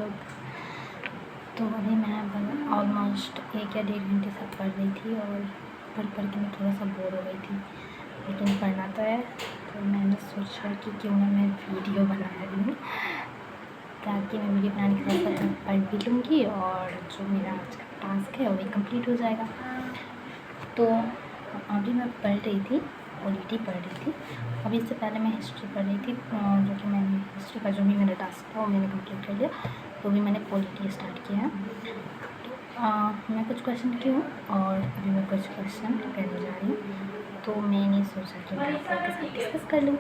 लोग। तो अभी मैं ऑलमोस्ट 1 या 1.5 घंटे से पढ़ रही थी और पढ़ के मैं थोड़ा सा बोर हो गई थी, लेकिन पढ़ना तो है। तो मैंने सोचा कि क्यों ना मैं वीडियो बना रही हूँ, ताकि मैं वीडियो बनाने के साथ साथ पढ़ भी लूँगी और जो मेरा आज का टास्क है वो भी कंप्लीट हो जाएगा। तो अभी मैं पढ़ रही थी, पॉलिटी पढ़ रही थी। अभी इससे पहले मैं हिस्ट्री पढ़ रही थी, जो कि मैंने हिस्ट्री का जो भी मेरा टास्क था वो मैंने कंप्लीट कर लिया। तो अभी मैंने पॉलिटी स्टार्ट किया है। मैं कुछ क्वेश्चन की हूँ और अभी मैं कुछ क्वेश्चन करने जा रही हूँ। तो मैंने सोचा कि मैं आप लोगों के साथ डिस्कस कर लूँ।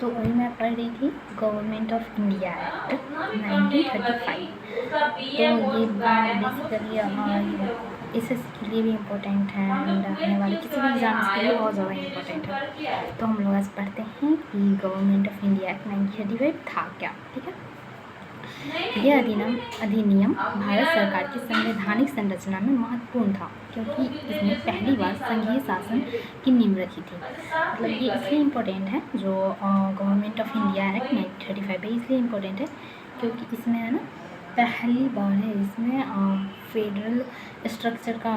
तो अभी मैं पढ़ रही थी गवर्नमेंट ऑफ इंडिया एक्ट 1935। तो ये बेसिकली एसएससी के लिए भी इम्पोर्टेंट है एंड आने वाले किसी भी एग्जाम्स के लिए बहुत ज़्यादा इम्पोर्टेंट है। तो हम लोग आज पढ़ते हैं कि गवर्नमेंट ऑफ इंडिया एक्ट 1935 था क्या। ठीक है, यह अधिनियम भारत सरकार की संवैधानिक संरचना में महत्वपूर्ण था, क्योंकि इसने पहली बार संघीय शासन की नींव रखी थी। मतलब ये इसलिए इम्पोर्टेंट है, जो गवर्नमेंट ऑफ इंडिया एक्ट 1935 है, इसलिए इम्पोर्टेंट है क्योंकि इसमें है ना पहली बार है इसमें फेडरल स्ट्रक्चर का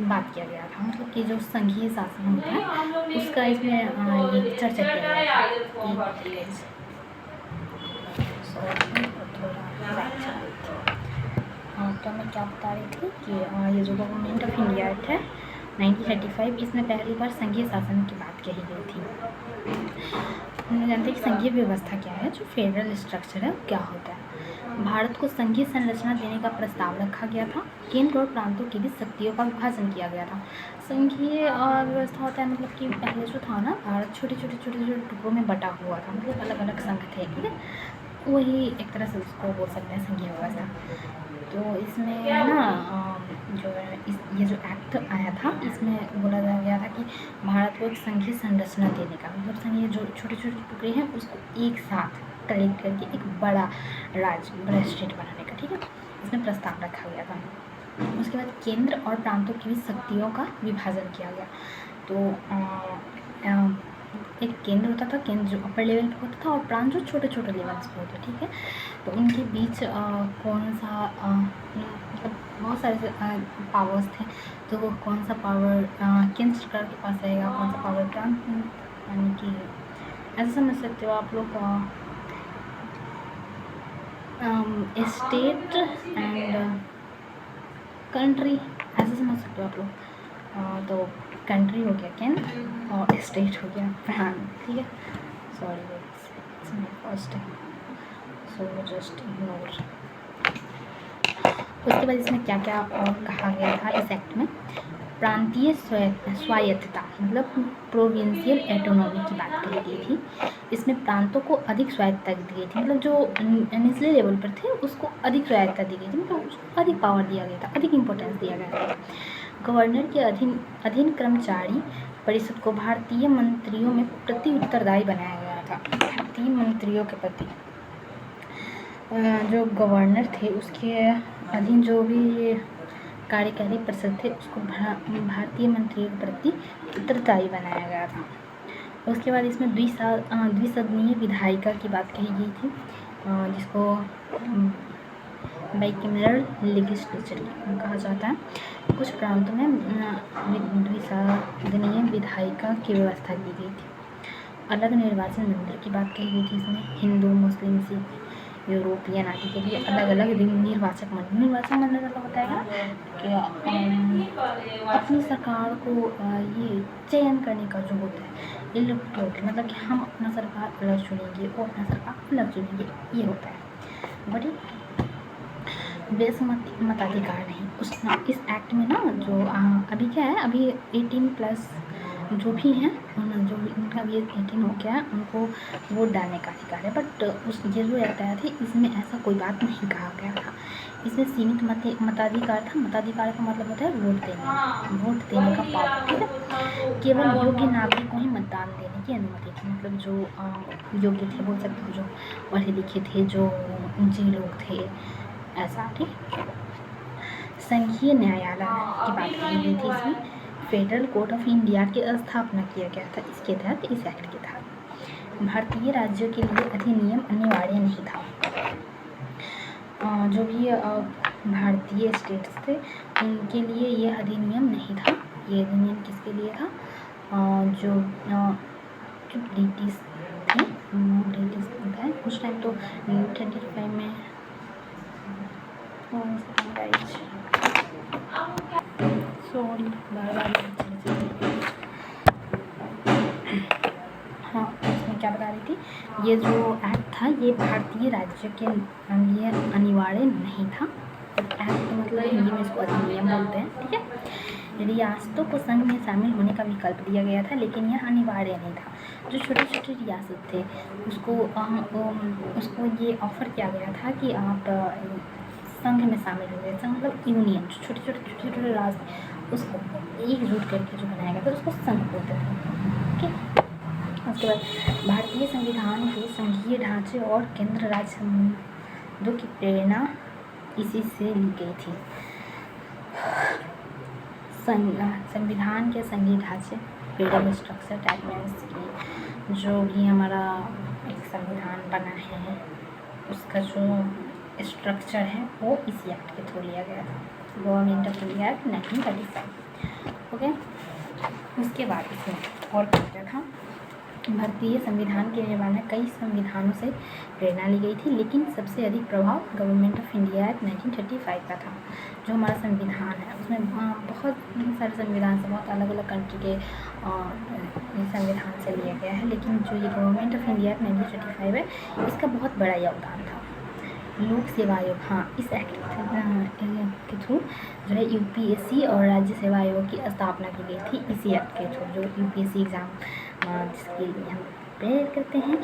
बात किया गया था। मतलब कि जो संघीय शासन होता है उसका इसमें ये चर्चा किया गया था। तो मैं क्या बता रही थी कि ये जो गवर्नमेंट ऑफ इंडिया एक्ट है 1935, इसमें पहली बार संघीय शासन की बात कही गई थी। हम जानते हैं कि संघीय व्यवस्था क्या है, जो फेडरल स्ट्रक्चर है वो क्या होता है। भारत को संघीय संरचना देने का प्रस्ताव रखा गया था। केंद्र और प्रांतों के बीच शक्तियों का विभाजन किया गया था। संघीय व्यवस्था होता है मतलब कि पहले जो था ना, भारत छोटे छोटे टुकड़ों में बटा हुआ था, मतलब अलग अलग संघ थे। ठीक है, वही एक तरह से उसको बोल सकते हैं संघीय व्यवस्था। तो इसमें ना जो है ये जो एक्ट आया था, इसमें बोला गया था कि भारत को एक संघीय संरचना देने का, मतलब संघीय जो छोटे छोटे टुकड़े हैं उसको एक साथ कलेक्ट करके एक बड़ा राज्य, बड़ा स्टेट बनाने का। ठीक है, इसमें प्रस्ताव रखा गया था। उसके बाद केंद्र और प्रांतों की भी शक्तियों का विभाजन किया गया। तो एक केंद्र होता था, केंद्र जो अपर लेवल पे होता था और प्रांत जो छोटे छोटे लेवल्स पे होते। ठीक है, तो उनके बीच कौन सा मतलब बहुत सारे पावर्स थे। तो वो कौन सा पावर केंद्र सरकार के पास रहेगा, कौन सा पावर प्रांत, यानी कि ऐसा समझ सकते हो आप लोग स्टेट एंड कंट्री, ऐसा समझ सकते हो आप लोग। तो कंट्री हो गया केंद्र और स्टेट हो गया प्रांत। ठीक है, sorry it's my first time, so just ignore. उसके बाद इसमें क्या क्या और कहा गया था इस एक्ट में। प्रांतीय स्वायत्तता मतलब प्रोविंशियल एटोनॉमी की बात कही गई थी। इसमें प्रांतों को अधिक स्वायत्तता दी गई थी, मतलब जो निचले लेवल पर थे उसको अधिक स्वायत्तता दी गई थी, मतलब उसको अधिक पावर दिया गया था, अधिक इम्पोर्टेंस दिया गया था। गवर्नर के अधीन कर्मचारी परिषद को भारतीय मंत्रियों में प्रति उत्तरदायी बनाया गया था। भारतीय मंत्रियों के प्रति जो गवर्नर थे उसके अधीन जो भी कार्यकारी परिषद थे उसको भारतीय मंत्रियों के प्रति उत्तरदायी बनाया गया था। उसके बाद इसमें द्विसदनीय विधायिका की बात कही गई थी, जिसको बाइकैमरल लेजिस्लेचर कहा जाता है। कुछ प्रांतों में द्विसदनीय विधायिका की व्यवस्था की गई थी। अलग निर्वाचन मंडल की बात कही गई थी। इसमें हिंदू, मुस्लिम, सिख, यूरोपियन आदि के लिए अलग अलग निर्वाचन मंडल मतलब होता है कि अपनी सरकार को ये चयन करने का जो होता है इलेक्टोरल, मतलब कि हम अपना सरकार अलग चुनेंगे और अपना सरकार अलग चुनेंगे, ये होता है। बट बेसमती मताधिकार नहीं इस एक्ट में ना, जो अभी क्या है, अभी 18+ जो भी हैं जो इनका भी 18 हो गया है उनको वोट डालने का अधिकार है। बट ये जो एक्ट आया था इसमें ऐसा कोई बात नहीं कहा गया था। इसमें सीमित मताधिकार था। मताधिकार का मतलब होता है वोट देने का पावर। ठीक है, केवल योग्य नागरिक को ही मतदान देने की अनुमति थी, मतलब जो योग्य थे, बोल सकते हो जो पढ़े लिखे थे, जो ऊंचे लोग थे, ऐसा। ठीक, संघीय न्यायालय की बात की गई थी। इसमें फेडरल कोर्ट ऑफ इंडिया की स्थापना किया गया था इसके तहत, इस एक्ट के तहत। भारतीय राज्यों के लिए अधिनियम अनिवार्य नहीं था। जो भी भारतीय स्टेट्स थे उनके लिए ये अधिनियम नहीं था। ये अधिनियम किसके लिए था? जो ब्रिटिश थे, ब्रिटिश था उस टाइम। तो 1935 में सॉरी बार हाँ, इसमें क्या बता रही थी, ये जो एक्ट था ये भारतीय राज्य के लिए अनिवार्य नहीं था। एक्ट मतलब हिंदी में इसको अधिनियम बोलते हैं, ठीक है। रियासतों को संघ में शामिल होने का विकल्प दिया गया था, लेकिन यह अनिवार्य नहीं था। जो छोटे छोटे रियासत थे उसको ये ऑफ़र किया गया था कि आप संघ में शामिल हो गए। संघ मतलब यूनियन, छोटे छोटे राज्य उसको एकजुट करके जो बनाया गया था उसको संघ बोलते थे, ठीक। उसके बाद भारतीय संविधान के संघीय ढांचे और केंद्र राज्य संबंधों की प्रेरणा इसी से ली गई थी। संविधान के संघीय ढांचे, फ्रीडम स्ट्रक्चर टाइप मीन्स की जो भी हमारा एक संविधान बना है उसका जो स्ट्रक्चर है वो इसी एक्ट के थ्रू लिया गया था, government of India act 1935। Okay, उसके बाद इसमें और क्या था, भारतीय संविधान के निर्माण में कई संविधानों से प्रेरणा ली गई थी, लेकिन सबसे अधिक प्रभाव गवर्नमेंट ऑफ इंडिया एक्ट 1935 का था। जो हमारा संविधान है उसमें बहुत सारे संविधान से बहुत अलग अलग कंट्री के संविधान से लिया गया है, लेकिन जो ये गवर्नमेंट ऑफ इंडिया एक्ट 1935 है इसका बहुत बड़ा योगदान था। लोक सेवा आयोग, हाँ, इस एक्ट के थ्रू जो है यूपीएससी और राज्य सेवा आयोग की स्थापना की गई थी इसी एक्ट के थ्रू। जो यूपीएससी एग्ज़ाम जिसके लिए हम प्रेयर करते हैं